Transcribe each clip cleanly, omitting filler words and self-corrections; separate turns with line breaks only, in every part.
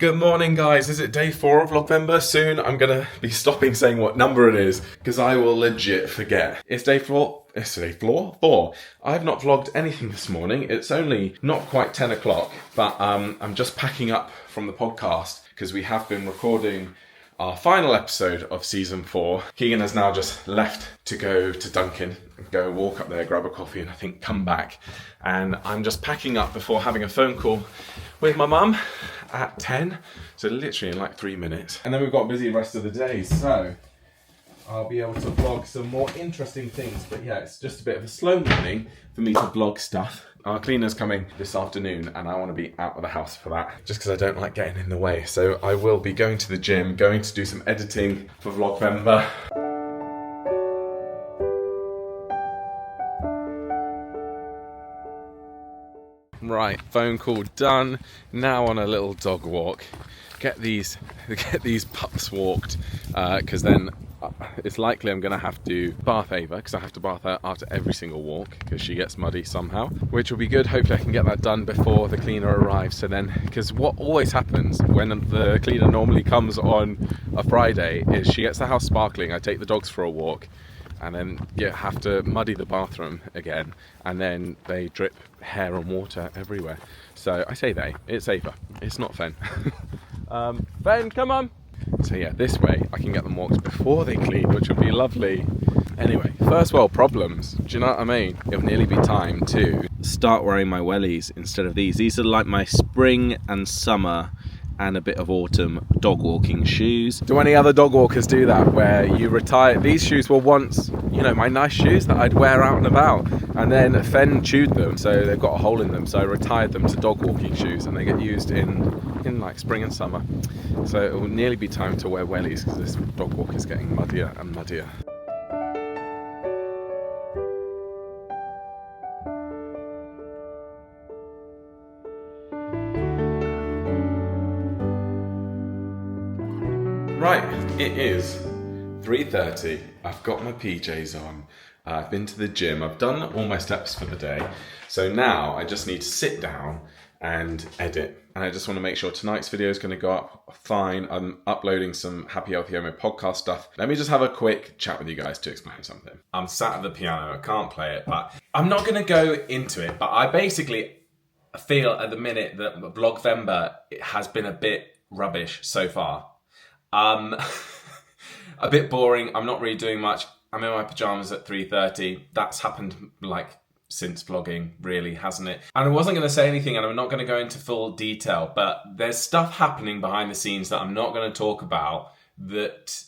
Good morning, guys. Is it day 4 of Vlogvember? Soon I'm gonna be stopping saying what number it is because I will legit forget. It's day 4. It's day 4. I've not vlogged anything this morning. It's only not quite 10 o'clock, but I'm just packing up from the podcast because we have been recording our final episode of season 4. Keegan has now just left to go to Dunkin', go walk up there, grab a coffee, and I think come back. And I'm just packing up before having a phone call with my mum at 10, so literally in like 3 minutes. And then we've got a busy rest of the day, so I'll be able to vlog some more interesting things. But yeah, it's just a bit of a slow morning for me to vlog stuff. Our cleaner's coming this afternoon and I want to be out of the house for that, just because I don't like getting in the way. So I will be going to the gym, going to do some editing for Vlogvember. Right, phone call done. Now on a little dog walk. Get these pups walked, because then it's likely I'm going to have to bath Ava, because I have to bath her after every single walk because she gets muddy somehow, which will be good. Hopefully I can get that done before the cleaner arrives. So then, because what always happens when the cleaner normally comes on a Friday is she gets the house sparkling, I take the dogs for a walk, and then you have to muddy the bathroom again, and then they drip hair and water everywhere. So I say it's Ava, it's not Fen. Ben, come on! So yeah, this way I can get them walked before they clean, which would be lovely. Anyway, first world problems, do you know what I mean? It'll nearly be time to start wearing my wellies instead of these. These are like my spring and summer and a bit of autumn dog walking shoes. Do any other dog walkers do that, where you retire? These shoes were once, you know, my nice shoes that I'd wear out and about, and then Fen chewed them, so they've got a hole in them, so I retired them to dog walking shoes, and they get used in like spring and summer. So it will nearly be time to wear wellies because this dog walk is getting muddier and muddier. Right, it is 3:30. I've got my PJs on. I've been to the gym. I've done all my steps for the day. So now I just need to sit down and edit. And I just want to make sure tonight's video is going to go up fine. I'm uploading some Happy Healthy Homey podcast stuff. Let me just have a quick chat with you guys to explain something. I'm sat at the piano. I can't play it, but I'm not going to go into it. But I basically feel at the minute that Vlogvember has been a bit rubbish so far. A bit boring. I'm not really doing much. I'm in my pajamas at 3:30. That's happened like since vlogging, really, hasn't it? And I wasn't going to say anything, and I'm not going to go into full detail, but there's stuff happening behind the scenes that I'm not going to talk about that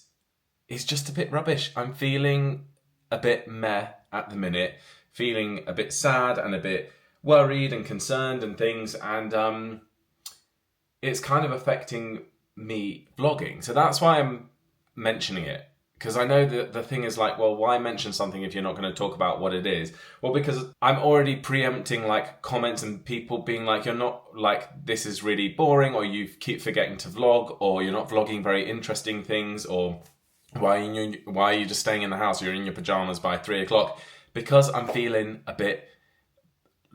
is just a bit rubbish. I'm feeling a bit meh at the minute, feeling a bit sad and a bit worried and concerned and things, and it's kind of affecting me vlogging. So that's why I'm mentioning it, because I know that the thing is like, well, why mention something if you're not going to talk about what it is? Well, because I'm already preempting like comments and people being like, you're not, like, this is really boring, or you keep forgetting to vlog, or you're not vlogging very interesting things, or why are you just staying in the house? You're in your pajamas by 3 o'clock. Because I'm feeling a bit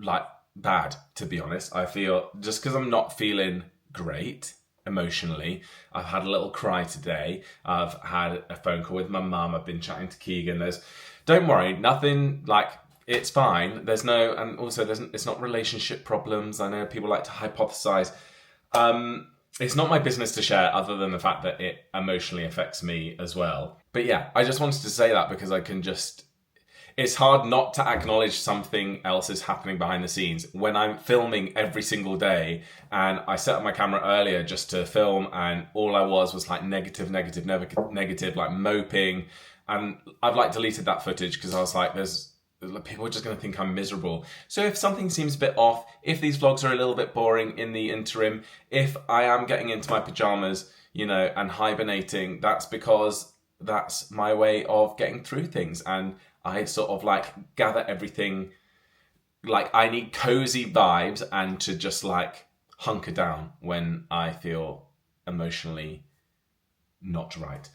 like bad, to be honest. I feel just because I'm not feeling great emotionally. I've had a little cry today. I've had a phone call with my mum. I've been chatting to Keegan. Don't worry, nothing, like, it's fine. There's no, and also it's not relationship problems. I know people like to hypothesize. It's not my business to share, other than the fact that it emotionally affects me as well. But yeah, I just wanted to say that because I can just, it's hard not to acknowledge something else is happening behind the scenes when I'm filming every single day, and I set up my camera earlier just to film, and all I was like negative, like moping, and I've like deleted that footage because I was like, people are just going to think I'm miserable. So if something seems a bit off, if these vlogs are a little bit boring in the interim, if I am getting into my pajamas, you know, and hibernating, that's because that's my way of getting through things, and I sort of like gather everything, like I need cozy vibes and to just like hunker down when I feel emotionally not right.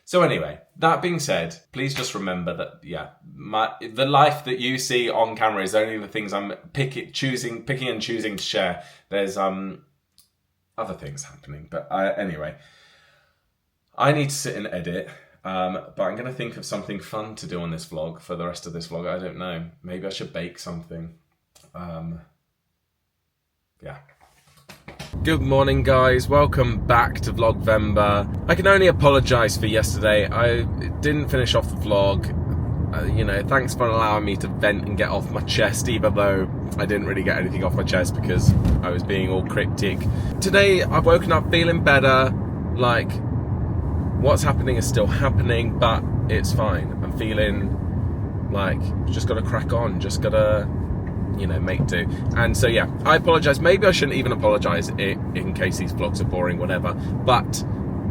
So anyway, that being said, please just remember that, yeah, the life that you see on camera is only the things I'm picking and choosing to share. There's other things happening. But anyway, I need to sit and edit. But I'm going to think of something fun to do on this vlog for the rest of this vlog. I don't know. Maybe I should bake something. Yeah. Good morning, guys. Welcome back to Vlogvember. I can only apologise for yesterday. I didn't finish off the vlog. You know, thanks for allowing me to vent and get off my chest, even though I didn't really get anything off my chest because I was being all cryptic. Today, I've woken up feeling better. Like, what's happening is still happening, but it's fine. I'm feeling like just gotta crack on, just gotta, you know, make do. And so yeah, I apologise. Maybe I shouldn't even apologise in case these vlogs are boring, whatever. But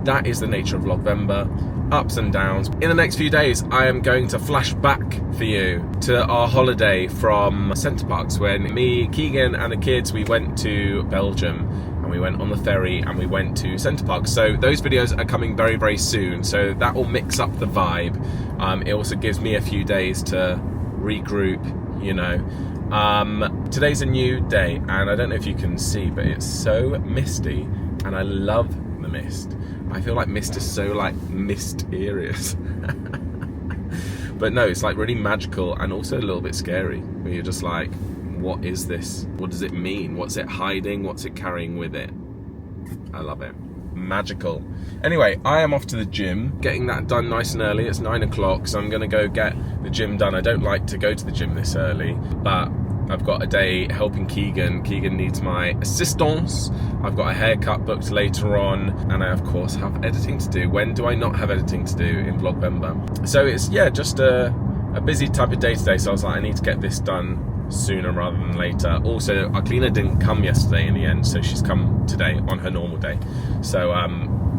that is the nature of Vlogvember. Ups and downs. In the next few days, I am going to flash back for you to our holiday from Centre Parks when me, Keegan and the kids, we went to Belgium and we went on the ferry and we went to Centre Parks. So those videos are coming very, very soon. So that will mix up the vibe. It also gives me a few days to regroup, you know. Today's a new day and I don't know if you can see, but it's so misty and I love the mist. I feel like mist is so like mysterious. But no, it's like really magical and also a little bit scary. Where you're just like, what is this? What does it mean? What's it hiding? What's it carrying with it? I love it. Magical. Anyway, I am off to the gym, getting that done nice and early. It's 9 o'clock, so I'm gonna go get the gym done. I don't like to go to the gym this early, but I've got a day helping Keegan. Keegan needs my assistance. I've got a haircut booked later on, and I of course have editing to do. When do I not have editing to do in Vlogvember? So it's, yeah, just a busy type of day today, so I was like, I need to get this done sooner rather than later. Also, our cleaner didn't come yesterday in the end, so she's come today on her normal day. So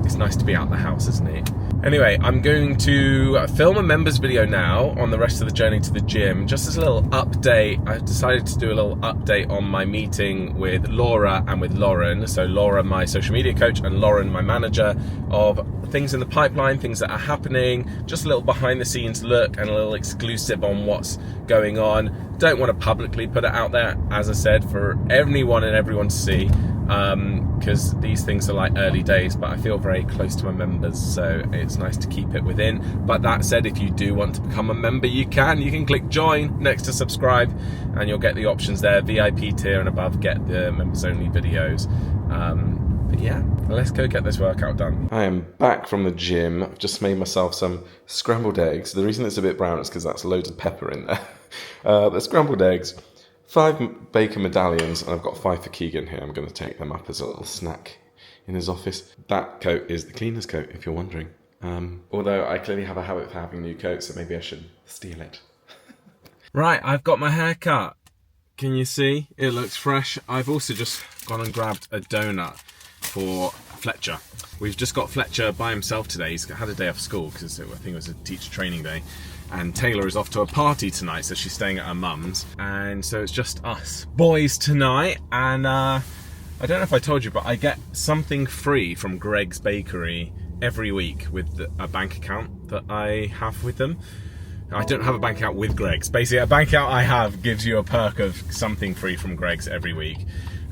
it's nice to be out of the house, isn't it? Anyway, I'm going to film a members video now on the rest of the journey to the gym. Just as a little update, I've decided to do a little update on my meeting with Laura and with Lauren. So Laura, my social media coach, and Lauren, my manager, of things in the pipeline, things that are happening, just a little behind the scenes look and a little exclusive on what's going on. Don't want to publicly put it out there, as I said, for anyone and everyone to see. Because these things are like early days, but I feel very close to my members, so it's nice to keep it within. But that said, if you do want to become a member, you can click join next to subscribe and you'll get the options there. VIP tier and above get the members only videos. But yeah, let's go get this workout done. I am back from the gym. I've just made myself some scrambled eggs. The reason it's a bit brown is because that's loads of pepper in there. The scrambled eggs, 5 bacon medallions, and I've got 5 for Keegan here. I'm going to take them up as a little snack in his office. That coat is the cleaner's coat, if you're wondering. Although I clearly have a habit for having new coats, so maybe I should steal it. Right, I've got my hair cut. Can you see? It looks fresh. I've also just gone and grabbed a donut for Fletcher. We've just got Fletcher by himself today. He's had a day off school because I think it was a teacher training day. And Taylor is off to a party tonight, so she's staying at her mum's. And so it's just us boys tonight. And I don't know if I told you, but I get something free from Greg's Bakery every week with a bank account that I have with them. I don't have a bank account with Greg's. Basically, a bank account I have gives you a perk of something free from Greg's every week.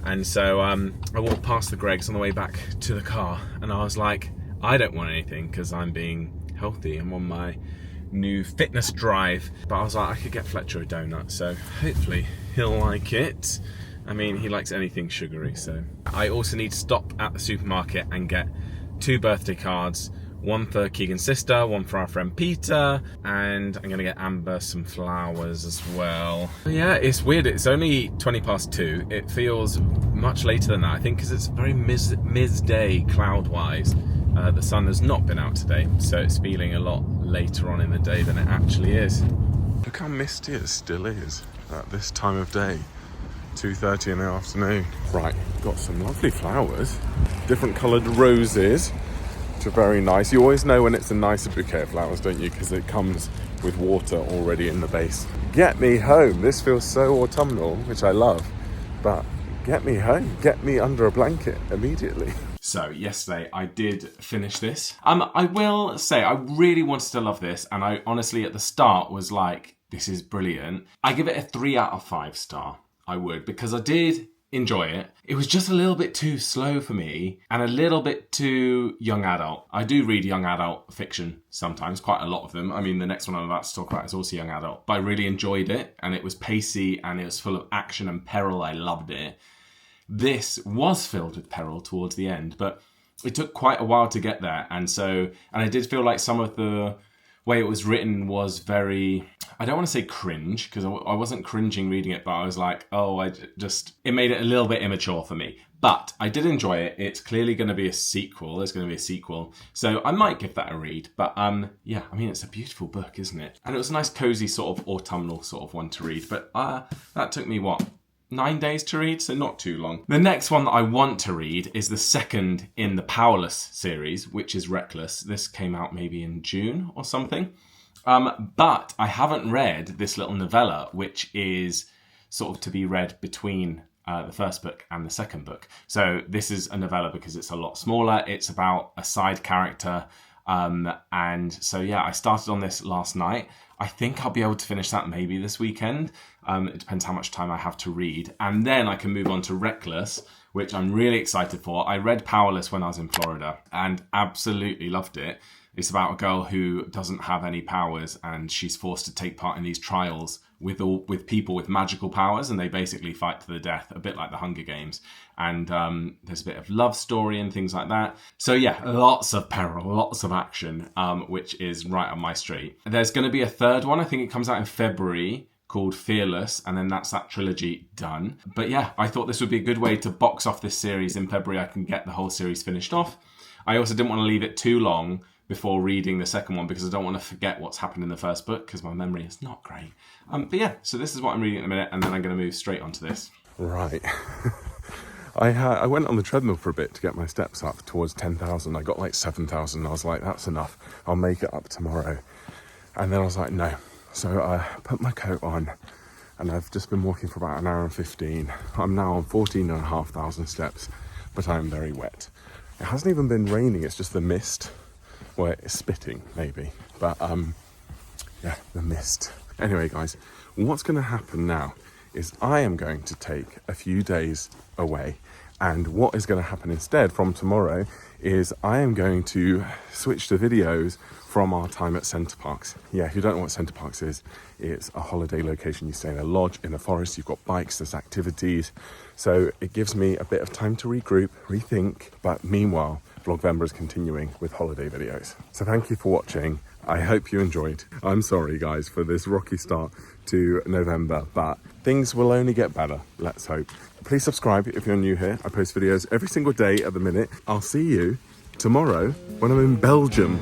And so I walked past the Greg's on the way back to the car, and I was like, I don't want anything because I'm being healthy. I'm on my new fitness drive, but I was like, I could get Fletcher a donut, so hopefully he'll like it. I mean, he likes anything sugary. So I also need to stop at the supermarket and get 2 birthday cards, one for Keegan's sister, one for our friend Peter, and I'm gonna get Amber some flowers as well. Yeah, it's weird, it's only 2:20. It feels much later than that, I think, because it's very midday cloud-wise. The sun has not been out today, so it's feeling a lot later on in the day than it actually is. Look how misty it still is at this time of day, 2:30 in the afternoon. Right, got some lovely flowers, different coloured roses, which are very nice. You always know when it's a nicer bouquet of flowers, don't you? Because it comes with water already in the base. Get me home. This feels so autumnal, which I love, but get me home. Get me under a blanket immediately. So yesterday I did finish this. I will say I really wanted to love this, and I honestly at the start was like, this is brilliant. I give it a 3 out of 5 star. I would, because I did enjoy it. It was just a little bit too slow for me and a little bit too young adult. I do read young adult fiction sometimes, quite a lot of them. I mean, the next one I'm about to talk about is also young adult. But I really enjoyed it, and it was pacey and it was full of action and peril. I loved it. This was filled with peril towards the end, but it took quite a while to get there. And I did feel like some of the way it was written was very, I don't want to say cringe, because I wasn't cringing reading it, but I was like, it made it a little bit immature for me. But I did enjoy it. It's clearly going to be a sequel. There's going to be a sequel. So I might give that a read. But yeah, I mean, it's a beautiful book, isn't it? And it was a nice, cozy sort of autumnal sort of one to read. But that took me, 9 days to read, so not too long. The next one that I want to read is the second in the Powerless series, which is Reckless. This came out maybe in June or something. But I haven't read this little novella, which is sort of to be read between the first book and the second book. So this is a novella because it's a lot smaller. It's about a side character. And so, yeah, I started on this last night. I think I'll be able to finish that maybe this weekend. It depends how much time I have to read. And then I can move on to Reckless, which I'm really excited for. I read Powerless when I was in Florida and absolutely loved it. It's about a girl who doesn't have any powers and she's forced to take part in these trials with people with magical powers, and they basically fight to the death, a bit like the Hunger Games. And there's a bit of love story and things like that. So yeah, lots of peril, lots of action, which is right up my street. There's going to be a third one. I think it comes out in February, called Fearless, and then that's that trilogy done. But yeah, I thought this would be a good way to box off this series. In February, I can get the whole series finished off. I also didn't want to leave it too long before reading the second one, because I don't want to forget what's happened in the first book, because my memory is not great. But yeah, so this is what I'm reading in a minute, and then I'm going to move straight onto this. Right. I went on the treadmill for a bit to get my steps up towards 10,000. I got like 7,000. I was like, that's enough. I'll make it up tomorrow. And then I was like, no. So I put my coat on, and I've just been walking for about an hour and 15. I'm now on 14,500 steps, but I'm very wet. It hasn't even been raining, it's just the mist. Well, it's spitting, maybe. But, yeah, the mist. Anyway, guys, what's going to happen now is I am going to take a few days away. And what is going to happen instead from tomorrow is I am going to switch to videos from our time at Center Parks. Yeah, if you don't know what Center Parks is, it's a holiday location. You stay in a lodge in a forest, you've got bikes, there's activities. So it gives me a bit of time to regroup, rethink. But meanwhile, Vlogvember is continuing with holiday videos. So thank you for watching. I hope you enjoyed. I'm sorry, guys, for this rocky start to November, but things will only get better, let's hope. Please subscribe if you're new here. I post videos every single day at the minute. I'll see you tomorrow when I'm in Belgium.